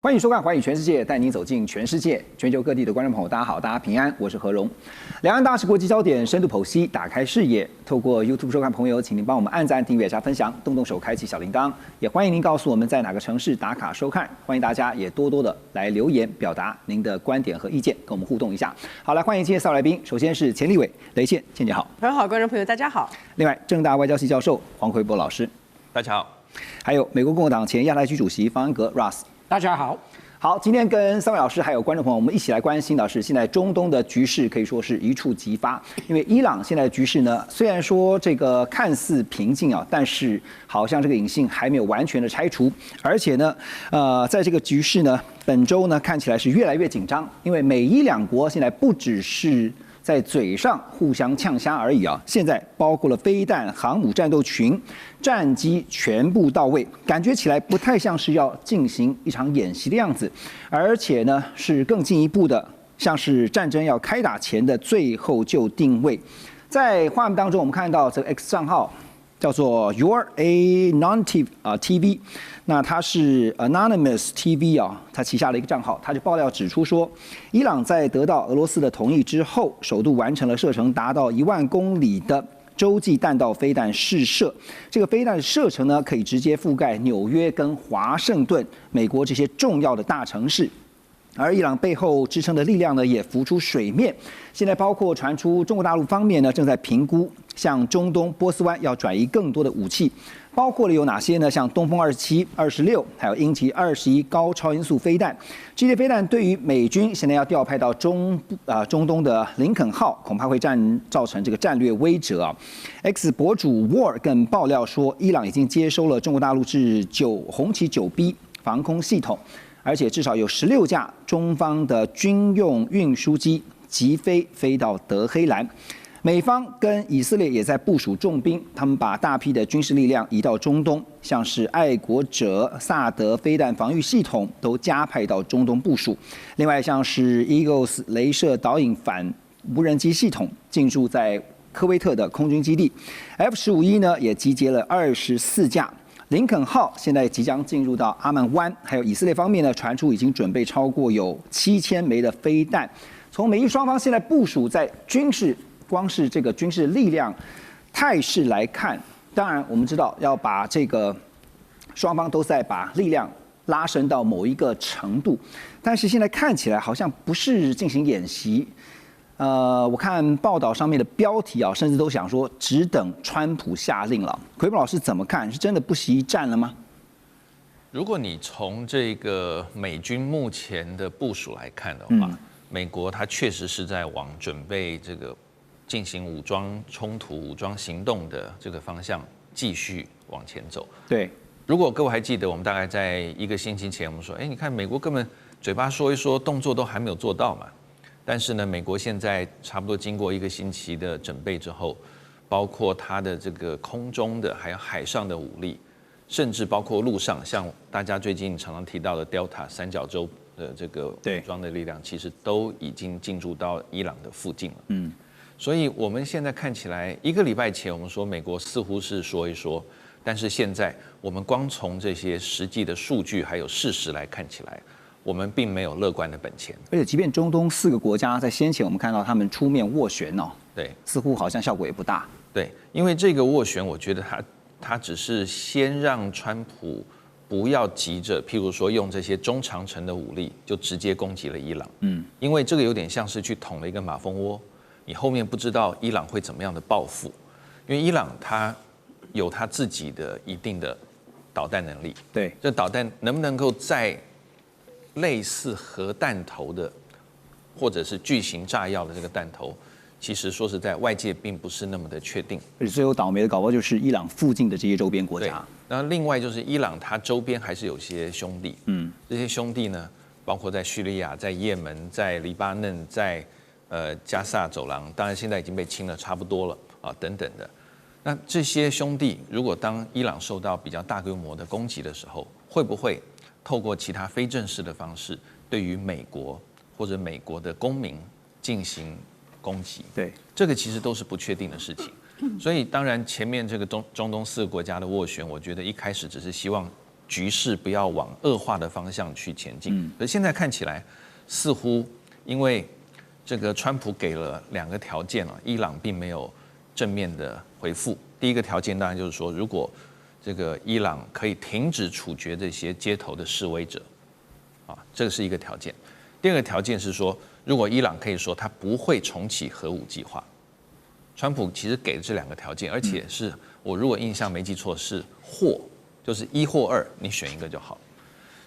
欢迎收看《寰宇全世界》，带您走进全世界、全球各地的观众朋友，大家好，大家平安，我是何荣。两岸大事国际焦点，深度剖析，打开视野。透过 YouTube 收看朋友，请您帮我们按赞、订阅、加分享，动动手开启小铃铛。也欢迎您告诉我们在哪个城市打卡收看。欢迎大家也多多的来留言，表达您的观点和意见，跟我们互动一下。好，来欢迎今天4位来宾。首先是钱立伟、雷倩，倩姐好。很好，观众朋友大家好。另外，政大外交系教授黄奎博老师，大家好。还有美国共和党前亚太区主席方安格 Russ， 大家好。好，今天跟3位老师还有观众朋友，我们一起来关心的是现在中东的局势可以说是一触即发。因为伊朗现在的局势呢，虽然说这个看似平静啊，但是好像这个隐性还没有完全的拆除，而且呢，在这个局势呢，本周呢看起来是越来越紧张，因为美伊两国现在不只是在嘴上互相呛虾而已啊，现在包括了飞弹、航母战斗群、战机全部到位，感觉起来不太像是要进行一场演习的样子，而且呢是更进一步的，像是战争要开打前的最后就定位。在画面当中，我们看到这个 X 账号叫做 Your Anonymous TV， 那它是 Anonymous TV 啊，它旗下的一个账号，它就爆料指出说，伊朗在得到俄罗斯的同意之后，首度完成了射程达到1万公里的洲际弹道飞弹试射。这个飞弹的射程呢，可以直接覆盖纽约跟华盛顿，美国这些重要的大城市。而伊朗背后支撑的力量呢，也浮出水面。现在包括传出中国大陆方面呢，正在评估向中东波斯湾要转移更多的武器，包括了有哪些呢？像东风27、26，还有鹰击21高超音速飞弹。这些飞弹对于美军现在要调派到中东的林肯号，恐怕会造成这个战略威慑啊。X 博主 War 更爆料说，伊朗已经接收了中国大陆至红旗9B 防空系统。而且至少有16架中方的军用运输机急飞到德黑兰，美方跟以色列也在部署重兵，他们把大批的军事力量移到中东，像是爱国者萨德飞弹防御系统都加派到中东部署。另外像是 Eagles 雷射导引反无人机系统进驻在科威特的空军基地 ，F-15E 呢也集结了24架。林肯号现在即将进入到阿曼湾，还有以色列方面呢，传出已经准备超过有7000枚的飞弹。从美伊双方现在部署在军事，光是这个军事力量态势来看，当然我们知道要把这个双方都在把力量拉升到某一个程度，但是现在看起来好像不是进行演习。我看报道上面的标题啊，甚至都想说只等川普下令了。奎博老师怎么看？是真的不惜战了吗？如果你从这个美军目前的部署来看的话，美国它确实是在往准备这个进行武装冲突、武装行动的这个方向继续往前走。对，如果各位还记得，我们大概在1个星期前，我们说，你看美国根本嘴巴说一说，动作都还没有做到嘛。但是呢，美国现在差不多经过1个星期的准备之后，包括它的这个空中的还有海上的武力，甚至包括陆上，像大家最近常常提到的 Delta 三角洲的这个武装的力量，其实都已经进驻到伊朗的附近了。所以我们现在看起来，1个礼拜前我们说美国似乎是说一说，但是现在我们光从这些实际的数据还有事实来看起来，我们并没有乐观的本钱，而且即便中东4个国家在先前我们看到他们出面斡旋哦，对，似乎好像效果也不大。对，因为这个斡旋，我觉得他只是先让川普不要急着，譬如说用这些中长程的武力就直接攻击了伊朗，因为这个有点像是去捅了一个马蜂窝，你后面不知道伊朗会怎么样的报复，因为伊朗它有它自己的一定的导弹能力，对，这导弹能不能够在类似核弹头的，或者是巨型炸药的这个弹头，其实说实在，外界并不是那么的确定。而且最后倒霉的搞不好就是伊朗附近的这些周边国家。那另外就是伊朗，它周边还是有些兄弟，这些兄弟呢，包括在叙利亚、在也门、在黎巴嫩、在加萨走廊，当然现在已经被清了差不多了啊，等等的。那这些兄弟，如果当伊朗受到比较大规模的攻击的时候，会不会透过其他非正式的方式，对于美国或者美国的公民进行攻击？对，这个其实都是不确定的事情。所以当然前面这个中东4个国家的斡旋，我觉得一开始只是希望局势不要往恶化的方向去前进。可是现在看起来，似乎因为这个川普给了2个条件了，伊朗并没有正面的回复。第一个条件当然就是说，如果这个伊朗可以停止处决这些街头的示威者，这个是一个条件。第二个条件是说，如果伊朗可以说他不会重启核武计划。川普其实给了这2个条件，而且是我如果印象没记错是或，就是1或2，你选一个就好。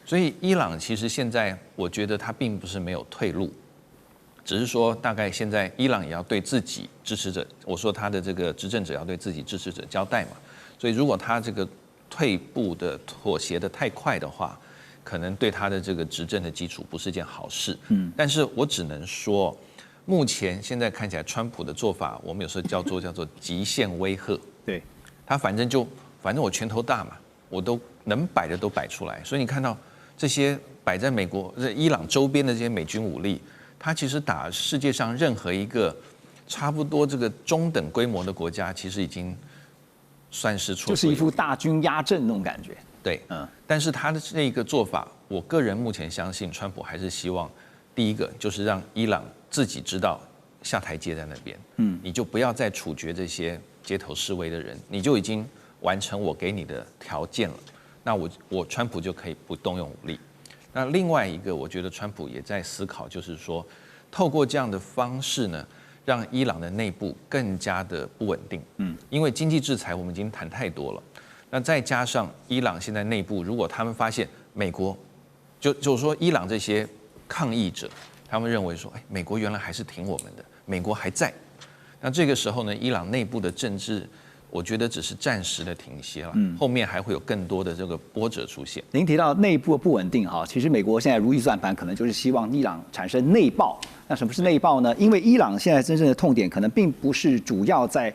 所以伊朗其实现在我觉得他并不是没有退路，只是说大概现在伊朗也要对自己支持者，我说他的这个执政者要对自己支持者交代嘛。所以如果他这个退步的妥协的太快的话，可能对他的这个执政的基础不是件好事。但是我只能说，目前现在看起来，川普的做法，我们有时候叫做极限威吓。对，他反正我拳头大嘛，我都能摆的都摆出来。所以你看到这些摆在美国、伊朗周边的这些美军武力，他其实打世界上任何一个差不多这个中等规模的国家，其实已经算是绰绰有余，就是一副大军压阵那种感觉。对，但是他的这个做法，我个人目前相信，川普还是希望，第一个就是让伊朗自己知道下台阶在那边，你就不要再处决这些街头示威的人，你就已经完成我给你的条件了，那我川普就可以不动用武力。那另外一个，我觉得川普也在思考，就是说，透过这样的方式呢，让伊朗的内部更加的不稳定，因为经济制裁我们已经谈太多了。那再加上伊朗现在内部，如果他们发现美国，就是说伊朗这些抗议者，他们认为说，美国原来还是挺我们的，美国还在。那这个时候呢，伊朗内部的政治，我觉得只是暂时的停歇了，后面还会有更多的这个波折出现。您提到内部的不稳定哈，其实美国现在如意算盘，可能就是希望伊朗产生内爆。那什么是内爆呢？因为伊朗现在真正的痛点可能并不是主要在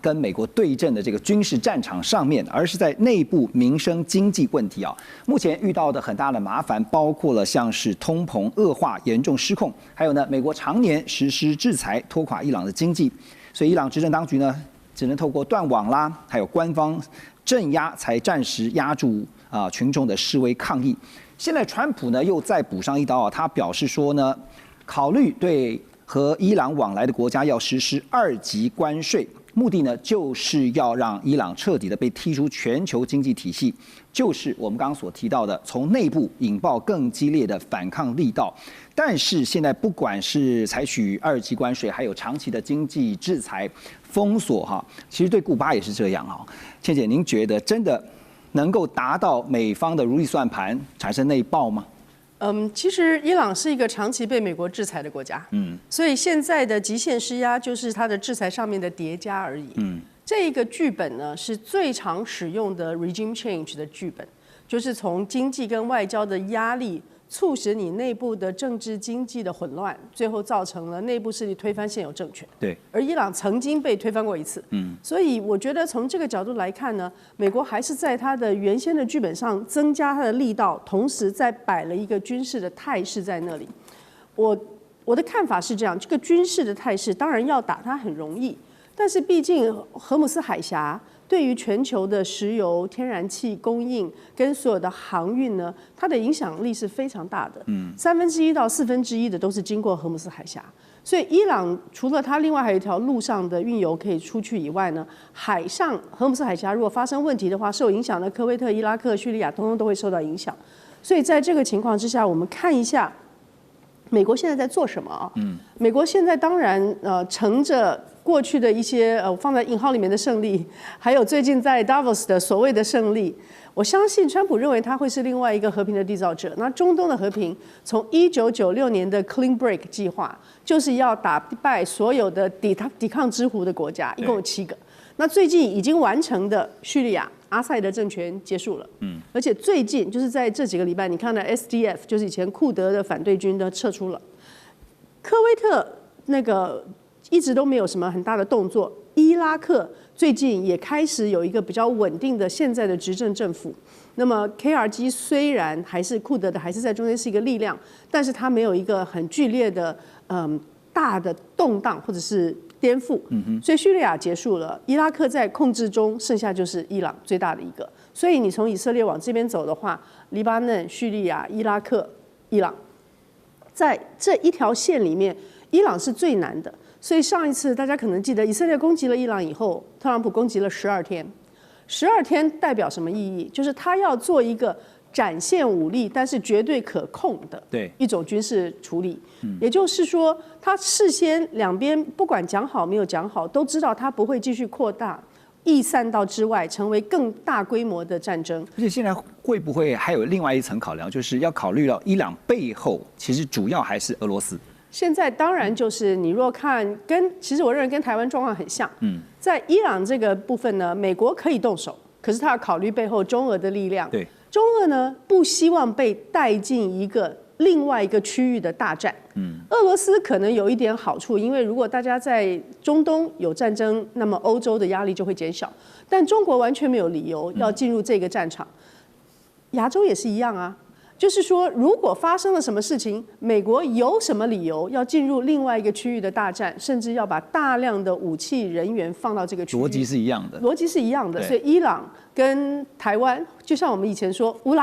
跟美国对阵的这个军事战场上面，而是在内部民生经济问题啊。目前遇到的很大的麻烦，包括了像是通膨恶化、严重失控，还有呢，美国常年实施制裁，拖垮伊朗的经济。所以伊朗执政当局呢，只能透过断网啦，还有官方镇压，才暂时压住群众的示威抗议。现在川普呢又再补上一刀啊，他表示说呢，考虑对和伊朗往来的国家要实施2级关税，目的呢就是要让伊朗彻底的被踢出全球经济体系，就是我们刚刚所提到的，从内部引爆更激烈的反抗力道。但是现在不管是采取2级关税，还有长期的经济制裁封锁哈，其实对古巴也是这样哈。倩姐，您觉得真的能够达到美方的如意算盘，产生内爆吗？其实伊朗是一个长期被美国制裁的国家，所以现在的极限施压就是它的制裁上面的叠加而已。这个剧本呢是最常使用的 regime change 的剧本，就是从经济跟外交的压力促使你内部的政治经济的混乱，最后造成了内部势力推翻现有政权。对，而伊朗曾经被推翻过一次。所以我觉得从这个角度来看呢，美国还是在它的原先的剧本上增加它的力道，同时再摆了一个军事的态势在那里。我的看法是这样，这个军事的态势当然要打它很容易，但是毕竟荷姆斯海峡对于全球的石油、天然气供应跟所有的航运呢，它的影响力是非常大的。1/3到1/4的都是经过荷姆斯海峡，所以伊朗除了它另外还有一条陆上的运油可以出去以外呢，海上荷姆斯海峡如果发生问题的话，受影响的科威特、伊拉克、叙利亚通通都会受到影响。所以在这个情况之下，我们看一下美国现在在做什么啊？美国现在当然乘着过去的一些放在引号里面的胜利，还有最近在 Davos 的所谓的胜利，我相信川普认为他会是另外一个和平的缔造者。那中东的和平，从1996年的 Clean Break 计划，就是要打败所有的抵抗之狐的国家，一共有7个。那最近已经完成的叙利亚阿塞德政权结束了，而且最近就是在这几个礼拜，你看到 SDF 就是以前库德的反对军都撤出了，科威特那个一直都没有什么很大的动作，伊拉克最近也开始有一个比较稳定的现在的执政政府。那么 KRG 虽然还是库德的，还是在中间是一个力量，但是它没有一个很剧烈的大的动荡或者是颠覆。所以叙利亚结束了，伊拉克在控制中，剩下就是伊朗最大的一个。所以你从以色列往这边走的话，黎巴嫩、叙利亚、伊拉克、伊朗，在这一条线里面，伊朗是最难的。所以上一次大家可能记得，以色列攻击了伊朗以后，特朗普攻击了12天。12天代表什么意义？就是他要做一个展现武力，但是绝对可控的一种军事处理。也就是说，他事先两边不管讲好没有讲好，都知道他不会继续扩大、逸散到之外，成为更大规模的战争。而且现在会不会还有另外一层考量，就是要考虑到伊朗背后其实主要还是俄罗斯。现在当然就是你若看其实我认为跟台湾状况很像。在伊朗这个部分呢，美国可以动手，可是他要考虑背后中俄的力量。对，中俄呢不希望被带进一个另外一个区域的大战。俄罗斯可能有一点好处，因为如果大家在中东有战争，那么欧洲的压力就会减小。但中国完全没有理由要进入这个战场。亚洲也是一样啊。就是说，如果发生了什么事情，美国有什么理由要进入另外一个区域的大战，甚至要把大量的武器人员放到这个区域？逻辑是一样的。逻辑是一样的。所以伊朗跟台湾，就像我们以前说乌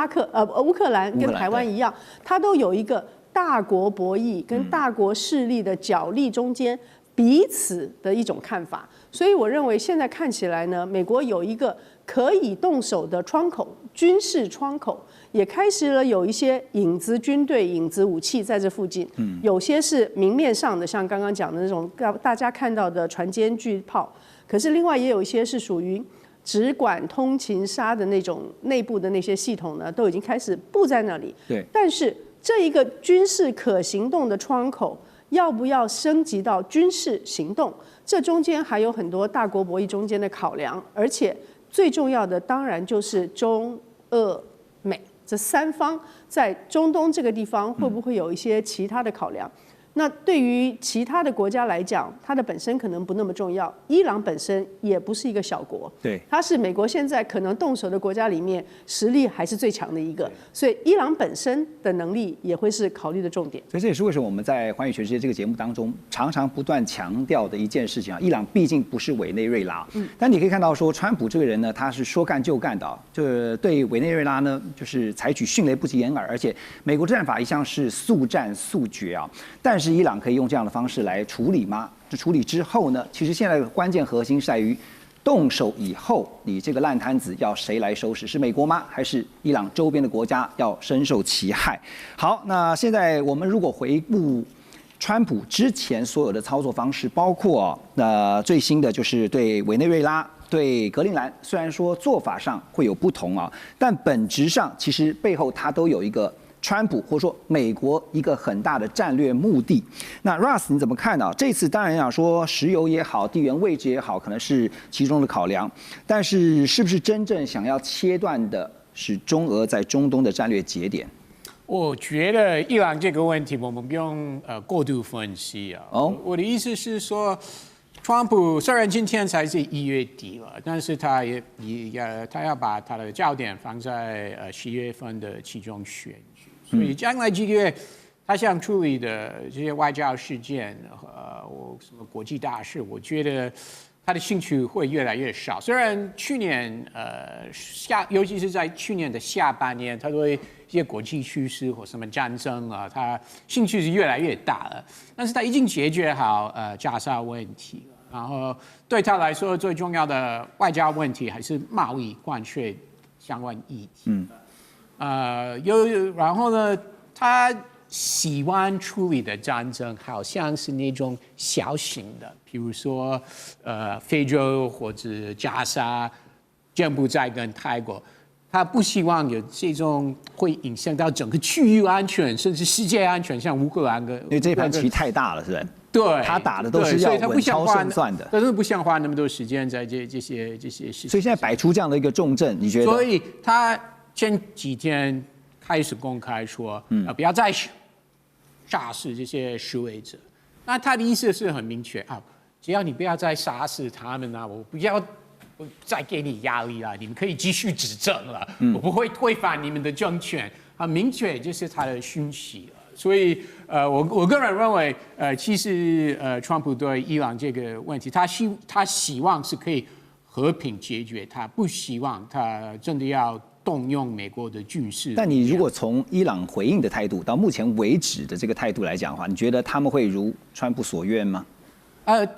克兰跟台湾一样，它都有一个大国博弈跟大国势力的角力中间彼此的一种看法。所以我认为现在看起来呢，美国有一个可以动手的窗口，军事窗口。也开始了有一些影子军队、影子武器在这附近，有些是明面上的，像刚刚讲的那种大家看到的船坚巨炮，可是另外也有一些是属于只管通勤杀的那种内部的那些系统呢，都已经开始布在那里。对，但是这一个军事可行动的窗口，要不要升级到军事行动？这中间还有很多大国博弈中间的考量，而且最重要的当然就是中俄美。这三方在中东这个地方会不会有一些其他的考量？那对于其他的国家来讲，它的本身可能不那么重要。伊朗本身也不是一个小国，对，它是美国现在可能动手的国家里面实力还是最强的一个，所以伊朗本身的能力也会是考虑的重点。所以这也是为什么我们在《寰宇全世界》这个节目当中常常不断强调的一件事情啊。伊朗毕竟不是委内瑞拉，但你可以看到说，川普这个人呢，他是说干就干的，就是对委内瑞拉呢，就是采取迅雷不及掩耳，而且美国战法一向是速战速决啊，但是伊朗可以用这样的方式来处理吗？处理之后呢，其实现在的关键核心是在于动手以后，你这个烂摊子要谁来收拾？是美国吗？还是伊朗周边的国家要深受其害？好，那现在我们如果回顾川普之前所有的操作方式，包括最新的就是对委内瑞拉、对格陵兰，虽然说做法上会有不同啊，但本质上其实背后它都有一个川普或者说美国一个很大的战略目的。那 Russ 你怎么看呢？这次当然想说石油也好，地缘位置也好，可能是其中的考量，但是是不是真正想要切断的是中俄在中东的战略节点？我觉得伊朗这个问题我们不用过度分析啊。我的意思是说，川普虽然今天才是1月底了，但是他他要把他的焦点放在10月份的期中选举，所以将来几个月他想处理的这些外交事件什么国际大事，我觉得他的兴趣会越来越少。虽然去年尤其是在去年的下半年，他对一些国际趋势或什么战争啊，他兴趣是越来越大了。但是他已经解决好加沙问题了，然后对他来说最重要的外交问题还是贸易关税相关议题。然后呢，他喜欢处理的战争好像是那种小型的，比如说非洲或者加沙、柬埔寨跟泰国。他不希望有这种会影响到整个区域安全，甚至世界安全，像乌克兰跟……因为这盘棋太大了，是不是？对，他打的都是要稳操胜算的，但是不想花那么多时间在这些事情。所以现在摆出这样的一个重镇，你觉得？所以他前几天开始公开说，不要再杀死这些示威者。那他的意思是很明确啊，只要你不要再杀死他们啊，我不要再给你压力了，你们可以继续执政了，我不会推翻你们的政权。很明确，这是他的讯息了。所以，我个人认为，其实川普对伊朗这个问题，他希望是可以和平解决，他不希望他真的要动用美国的军事。但你如果从伊朗回应的态度到目前为止的这个态度来讲的话，你觉得他们会如川普所愿吗？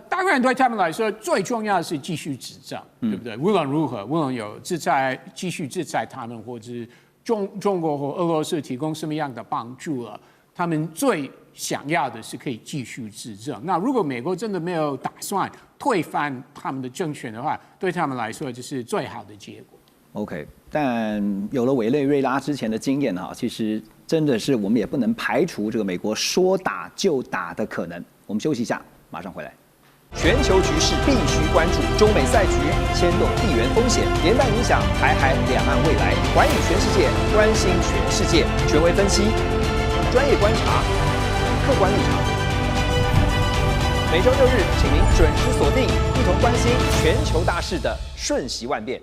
当然对他们来说，最重要的是继续执政，对不对？无论如何，无论有继续制裁他们，或者是中国或俄罗斯提供什么样的帮助了，他们最想要的是可以继续执政。那如果美国真的没有打算推翻他们的政权的话，对他们来说就是最好的结果。OK， 但有了委内瑞拉之前的经验哈，其实真的是我们也不能排除这个美国说打就打的可能。我们休息一下，马上回来。全球局势必须关注，中美赛局牵动地缘风险，连带影响台海两岸未来。寰宇全世界，关心全世界，权威分析，专业观察，客观立场。每周6日，请您准时锁定，一同关心全球大事的瞬息万变。